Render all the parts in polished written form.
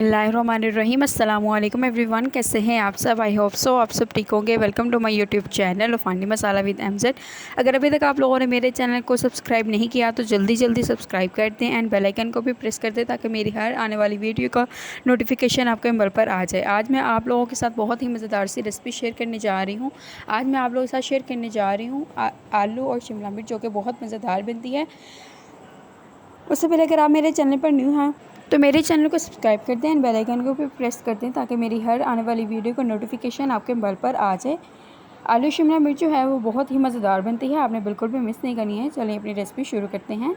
बिस्मिल्लाहिर्रहमानिर्रहीम अस्सलामुअलैकुम एवरीवन, कैसे हैं आप सब। आई होप सो आप सब ठीक होंगे। Welcome to my YouTube channel फांडी मसाला विद एमजेड। अगर अभी तक आप लोगों ने मेरे चैनल को सब्सक्राइब नहीं किया तो जल्दी जल्दी सब्सक्राइब कर दें एंड बेल आइकन को भी प्रेस कर दें ताकि मेरी हर आने वाली वीडियो का नोटिफिकेशन आपके मोबाइल पर आ जाए। आज मैं आप लोगों के साथ बहुत ही मज़ेदार सी रेसिपी शेयर करने जा रही हूँ। आज मैं आप लोगों के साथ शेयर करने जा रही हूँ आलू और शिमला मिर्च, जो कि बहुत मज़ेदार बनती है। उससे पहले अगर आप मेरे चैनल पर न्यू हैं तो मेरे चैनल को सब्सक्राइब कर दें एंड बेल आइकन को भी प्रेस कर दें ताकि मेरी हर आने वाली वीडियो का नोटिफिकेशन आपके मोबाइल पर आ जाए। आलू शिमला मिर्च जो है वो बहुत ही मज़ेदार बनती है, आपने बिल्कुल भी मिस नहीं करनी है। चलिए अपनी रेसिपी शुरू करते हैं।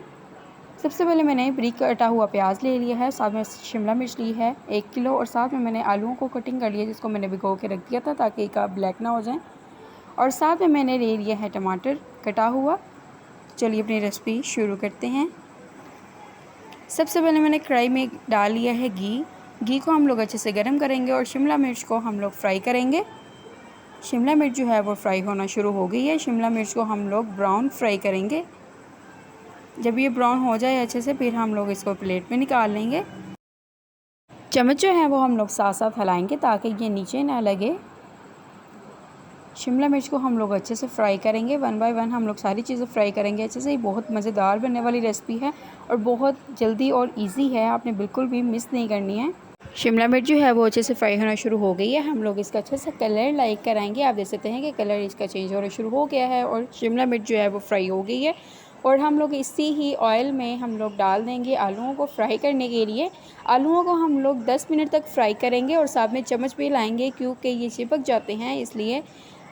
सबसे पहले मैंने बारीक कटा हुआ प्याज ले लिया है, साथ में शिमला मिर्च ली है 1 किलो, और साथ में मैंने आलूओं को कटिंग कर लिया जिसको मैंने भिगो के रख दिया था ताकि एक ब्लैक ना हो जाए। और साथ में मैंने ले लिया है टमाटर कटा हुआ। चलिए अपनी रेसिपी शुरू करते हैं। सबसे पहले मैंने कढ़ाई में डाल लिया है घी को हम लोग अच्छे से गर्म करेंगे और शिमला मिर्च को हम लोग फ्राई करेंगे। शिमला मिर्च जो है वो फ्राई होना शुरू हो गई है। शिमला मिर्च को हम लोग ब्राउन फ्राई करेंगे। जब ये ब्राउन हो जाए अच्छे से फिर हम लोग इसको प्लेट में निकाल लेंगे। चम्मच जो है वो हम लोग साथ साथ हिलाएंगे ताकि ये नीचे ना लगे। शिमला मिर्च को हम लोग अच्छे से फ्राई करेंगे, 1 बाय 1 हम लोग सारी चीज़ें फ्राई करेंगे अच्छे से। ये बहुत मज़ेदार बनने वाली रेसिपी है और बहुत जल्दी और इजी है, आपने बिल्कुल भी मिस नहीं करनी है। शिमला मिर्च जो है वो अच्छे से फ्राई होना शुरू हो गई है। हम लोग इसका अच्छे से कलर लाइक कराएंगे। आप देख सकते हैं कि कलर इसका चेंज होना शुरू हो गया है और शिमला मिर्च जो है वो फ्राई हो गई है। और हम लोग इसी ही ऑयल में हम लोग डाल देंगे आलूओं को फ्राई करने के लिए। आलूओं को हम लोग 10 मिनट तक फ्राई करेंगे और साथ में चम्मच भी लाएंगे क्योंकि ये चिपक जाते हैं, इसलिए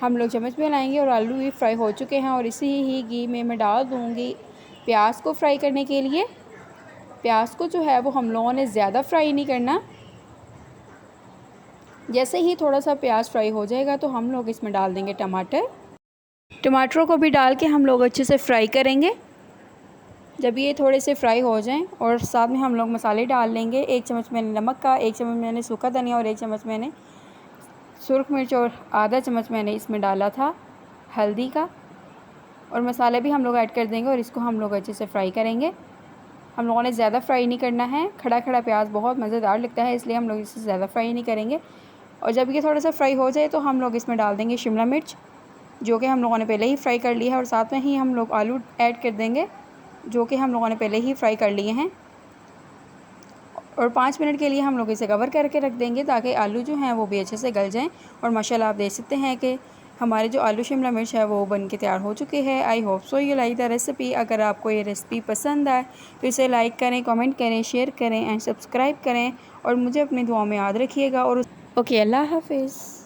हम लोग चम्मच में लाएंगे। और आलू भी फ्राई हो चुके हैं और इसी ही घी में मैं डाल दूँगी प्याज को फ्राई करने के लिए। प्याज को जो है वो हम लोगों ने ज़्यादा फ्राई नहीं करना। जैसे ही थोड़ा सा प्याज फ्राई हो जाएगा तो हम लोग इसमें डाल देंगे टमाटरों को भी डाल के हम लोग अच्छे से फ्राई करेंगे। जब ये थोड़े से फ्राई हो जाएं और साथ में हम लोग मसाले डाल लेंगे। 1 चम्मच मैंने नमक का, 1 चम्मच मैंने सूखा धनिया और 1 चम्मच मैंने सुरख मिर्च और आधा चम्मच मैंने इसमें डाला था हल्दी का। और मसाले भी हम लोग ऐड कर देंगे और इसको हम लोग अच्छे से फ्राई करेंगे। हम लोगों ने ज़्यादा फ्राई नहीं करना है। खड़ा खड़ा प्याज बहुत मज़ेदार लगता है, इसलिए हम लोग इसे ज़्यादा फ्राई नहीं करेंगे। और जब ये थोड़ा सा फ्राई हो जाए तो हम लोग इसमें डाल देंगे शिमला मिर्च, जो कि हम लोगों ने पहले ही फ्राई कर लिया है। और साथ में ही हम लोग आलू ऐड कर देंगे जो कि हम लोगों ने पहले ही फ्राई कर लिए हैं। और 5 मिनट के लिए हम लोग इसे कवर करके रख देंगे ताकि आलू जो हैं वो भी अच्छे से गल जाएं। और माशाल्लाह आप देख सकते हैं कि हमारे जो आलू शिमला मिर्च है वो बन के तैयार हो चुके हैं। I hope so you like the recipe. अगर आपको ये रेसिपी पसंद आए तो इसे लाइक करें, कमेंट करें, शेयर करें एंड सब्सक्राइब करें और मुझे अपनी दुआ में याद रखिएगा। और ओके, अल्लाह हाफिज़।